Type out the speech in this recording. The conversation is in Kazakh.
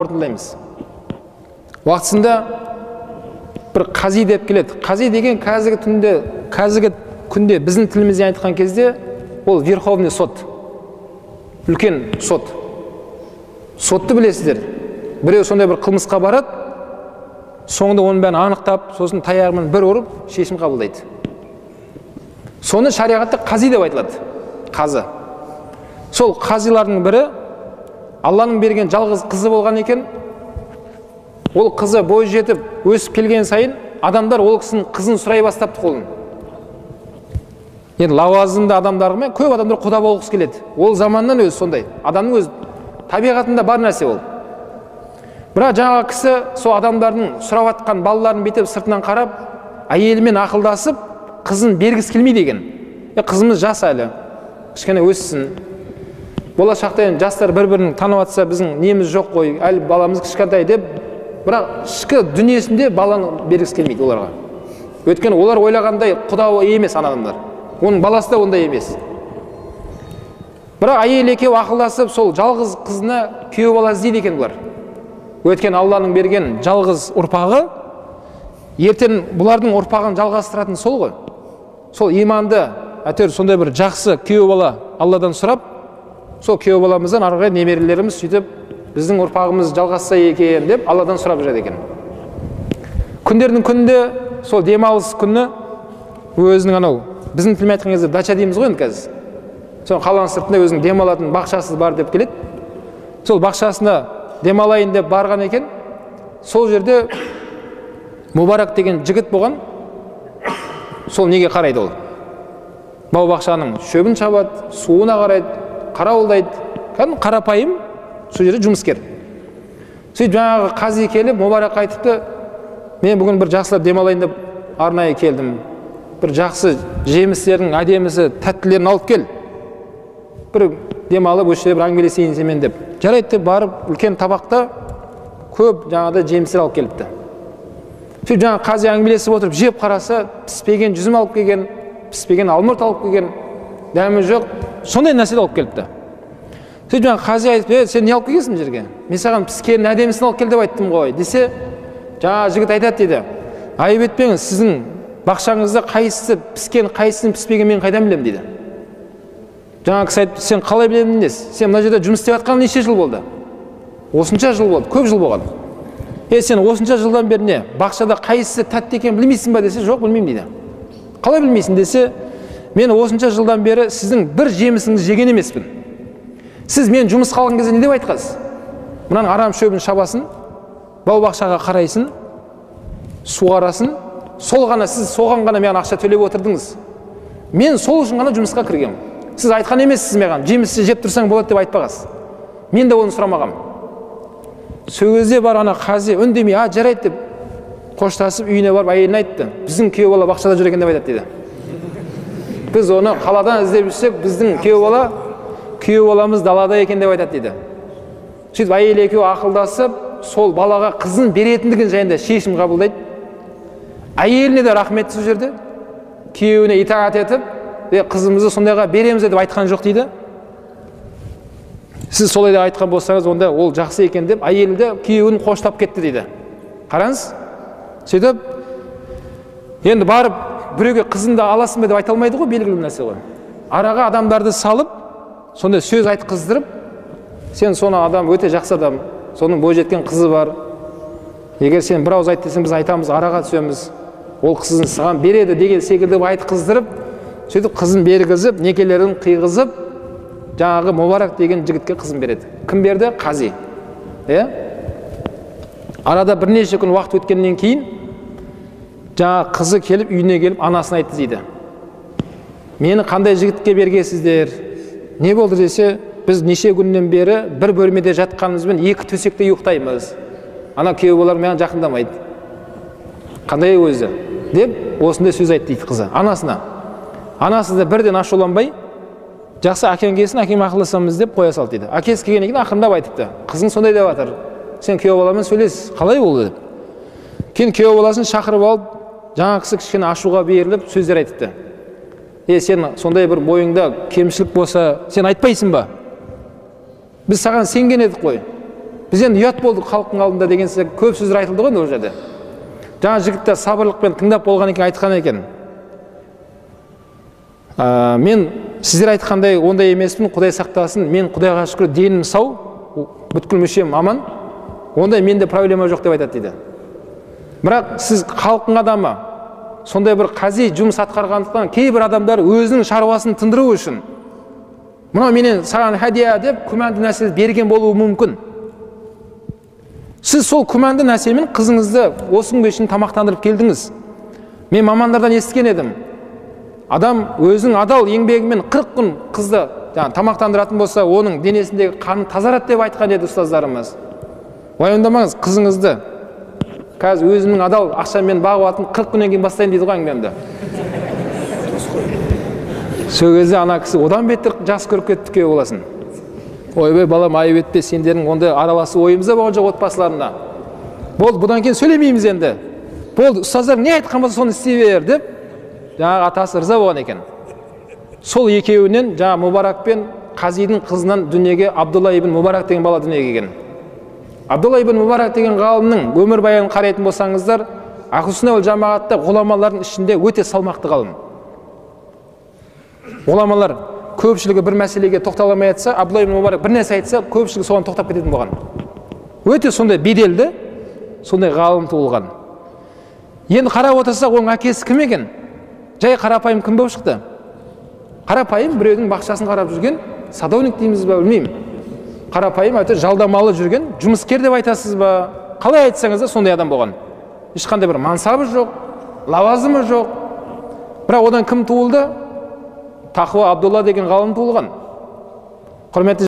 қорытындылаймыз. Уақытысында бір қази деп келеді. Қази деген қазіргі күнде біздің тілімізде айтқан кезде ол верховный сот, үлкен сот. Сотты білесіздер. Біреу сондай бір қылмысқа барады, соңында оның бәрін анықтап, сосын таяғымен бір ұрып шешім қабылдайды. Соны шариғатта қази деп айтылады. Қазы. Сол қазилардың бірі Алланың берген жалғыз қызы болған екен. Ол қызы бой жетіп өсіп келген сайын адамдар ол кісінің қызын сұрай бастапты қолын. Енді лауазымды адамдармен көп адамдар құда болғысы келеді. Ол заманнан өзі сондай. Адамның өз табиғатында бар нәрсе ол. Бірақ жаңағы кісі сол адамдардың сұрап атқан балаларын бетеп сыртынан қарап, әйелімен ақылдасып, қызын бергісі келмейді екен. Қызымыз жас әлі, кішкене өссін. Болашақта жастар бір-бірін танып атса, біздің неміз жоқ қой, әлі баламыз кішкентай деп, бірақ ішкі дүниесінде баланы бергісі келмейді оларға. Өйткені олар ойлағандай құда емес адамдар. Оның баласы да ондай емес. Бірақ әйел екеуі ақылдасып, сол жалғыз қызына күйеу бала іздейді екен бұлар. Өйткені Алланың берген жалғыз ұрпағы, ертең бұлардың ұрпағын жалғастыратын сол ғой. Сол иманды, әйтеуір сондай бір жақсы күйеу бала Алладан сұрап, сол күйеу баламыздан ары қарай немерелеріміз сөйтіп біздің ұрпағымыз жалғасса екен деп Алладан сұрап жүреді екен. Күндердің күнінде сол демалыс күні өзінің анау біздің тілмен айтқан кезде дача дейміз ғой енді қазір. Сол қаланың сыртында өзінің демалатын бақшасы бар деп келеді. Сол бақшасына демалайын деп барған екен. Сол жерде Мубарак деген жігіт болған. Сол неге қарайды ол? Бау бақшаның шөбін шабады, суына қарайды, қарауылдайды. Қарапайым сол жерде жұмыскер. Сөйтіп жаңағы қази келіп, Мубарак айтыпты, мен бүгін бір жақсылап демалайын деп арнайы келдім. Бір жақсы жемістердің әдемісі, тәттілерін алып кел. Бір демалып, өште бір әңгімелесейін сенімен деп. Жарайды деп барып, үлкен табақта көп жаңағыдай жемістер алып келіпті. Сөйтіп жаңағы қази әңгімелесіп отырып, жеп қараса, піспеген жүзім алып келген, піспеген алмұрт алып келген, дәмі жоқ, сондай нәрсе алып келіпті. Сөйтіп жаңағы қази айтып, сен не алып келгенсің жерге? Мен саған піскеннің әдемісін алып кел деп айттым ғой десе, жаңағы жігіт айтады дейді, айып етпеңіз, сіздің бақшаңызда қайсысы піскен, қайсысын піспеген мен қайдан білемін дейді. Жаңағы кісі айтты, сен қалай білемін десе, сен мына жерде жұмыс істеп жатқан неше жыл болды? Осынша жыл болды, көп жыл болған. Сен осынша жылдан бері не, бақшада қайсысы тәтті екенін білмейсің ба десе, жоқ білмеймін дейді. Қалай білмейсің десе, мен осынша жылдан бері сіздің бір жемісіңізді жеген емеспін. Сіз мен жұмыс қалған кезде не деп айтқансыз? Мынаның арам шөбін шабасын, бау бақшаға қарайсын, суғарасын, сол ғана сіз соған ғана маған ақша төлеп отырдыңыз. Мен сол үшін ғана жұмысқа кіргем. Сіз айтқан емессіз маған, жемісті жеп тұрсаң болады деп айтпағасыз. Мен де оны сұрамағам. Сол кезде бар ана қази үндемей, жарайды деп қоштасып үйіне барып әйеліне айтты. Біздің күйеу бала бақшада жүр екен деп айтады дейді. Біз оны қаладан іздеп жүрсек, біздің күйеу баламыз далада екен деп айтады дейді. Сөйтіп әйел екеуі ақылдасып, сол балаға қызын беретіндігін жайында шешім қабылдайды. Әйеліне де рахмет сол жерде, күйеуіне итаат етіп, қызымызды сондайға береміз деп айтқан жоқ дейді. Сіз солай да айтқан болсаңыз, онда ол жақсы екен деп, әйелі де күйеуін қоштап кетті дейді. Қараңыз. Сөйтіп, енді барып біреуге қызыңды аласың ба деп айта алмайды ғой, белгілі нәрсе ғой. Араға адамдарды салып, сондай сөз айтқыздырып, сен соны адам өте жақсы адам, соның бойжеткен қызы бар. Егер сен бір ауыз айт десең, біз айтамыз, араға түсеміз. Ол қызын саған береді деген секілді айтқыздырып, сөйтіп қызын бергізіп, некелерін қиғызып, жаңағы Мубарак деген жігітке қызын береді. Кім берді? Қази. Арада бірнеше күн уақыт өткеннен кейін жаңағы қызы келіп, үйіне келіп, анасына айтты дейді. Мені қандай жігітке бергенсіздер? Не болды десе, біз неше күннен бері бір бөлмеде жатқанымызбен екі төсекте ұйықтаймыз. Ана күйеу балалар маған жақындамайды. Қандай өзі? Деп осындай сөз айтты дейді қызы анасына. Анасы да бірден ашуланбай, жақсы әкең келсін, әкем ақылдасамыз деп қоя салды дейді. Әкесі келгеннен кейін ақырындап айтыпты. Қызың сондай деп жатыр. Сен күйеу баламен сөйлес, қалай болды деп. Кейін күйеу баласын шақырып алып, жаңа кісі кішкене ашуға беріліп сөздер айтыпты. Сен сондай бір бойыңда кемшілік болса, сен айтпайсың ба? Біз саған сенген едік қой. Біз енді ұят болдық халықтың алдында деген сияқты көп сөздер айтылды ғой ол жерде. Жаңа жігіттер сабырлықпен тыңдап болған екен, айтқан екен. Мен сіздер айтқандай ондай емеспін, Құдай сақтасын, мен Құдайға шүкір денім сау, бүткіл мүшем аман, ондай менде проблема жоқ деп айтады дейді. Бірақ сіз халықтың адамы, сондай бір қази жұмыс атқарғандықтан кейбір адамдар өзінің шаруасын тындыру үшін мынау менен саған хәдия деп күмәнді нәрсе берген болуы мүмкін. Сіз сол күмәнді нәрсемен қызыңызды осы күнге шейін тамақтандырып келдіңіз. Мен мамандардан естіген едім. Адам өзінің адал еңбегімен 40 күн қызды тамақтандыратын болса, оның денесіндегі қаны тазарады деп айтқан еді ұстаздарымыз. Уайымдамаңыз, қызыңызды қазір өзімнің адал ақшамен бағып 40 күннен кейін бастайын дейді ғой әңгімемді. Сол кезде ана кісі одан бетер жақсы көріп кетті күйеу боласын. Ойбай балам, айып етпе, сендердің ондай араласу ойымызда болған жоқ отбасыларында. Болды, бұдан кейін сөйлемейміз енді. Болды, ұстаздар не айтқан болса соны істей бер деп, жаңағы атасы ырза болған екен. Сол екеуінен жаңа Мубарак пен Қазидың қызынан дүниеге Абдулла ибн Мубарак деген бала дүниеге келген. Абдулла ибн Мубарак деген ғалымның өмір баянын қарайтын болсаңыздар, Ахлус-сунна уал жамағатта ғұламалардың ішінде өте салмақты ғалым. Ғұламалар көпшілігі бір мәселеге тоқталамай айтса, Абдулла ибн Мубарак бір нәрсе айтса, көпшілігі соған тоқтап кететін болған. Өте сондай беделді, сондай ғалым туылған. Енді қарап отырсақ, оның әкесі кім екен? Жай қарапайым кім болып шықты? Қарапайым біреудің бақшасын қарап жүрген, садовник дейміз ба, білмеймін. Қарапайым әйтеуір жалдамалы жүрген, жұмыскер деп айтасыз ба? Қалай айтсаңыз да сондай адам болған. Ешқандай бір мансабы жоқ, лауазымы жоқ. Бірақ одан кім туылды? Тақуа Абдулла деген ғалым туылған. Құрметті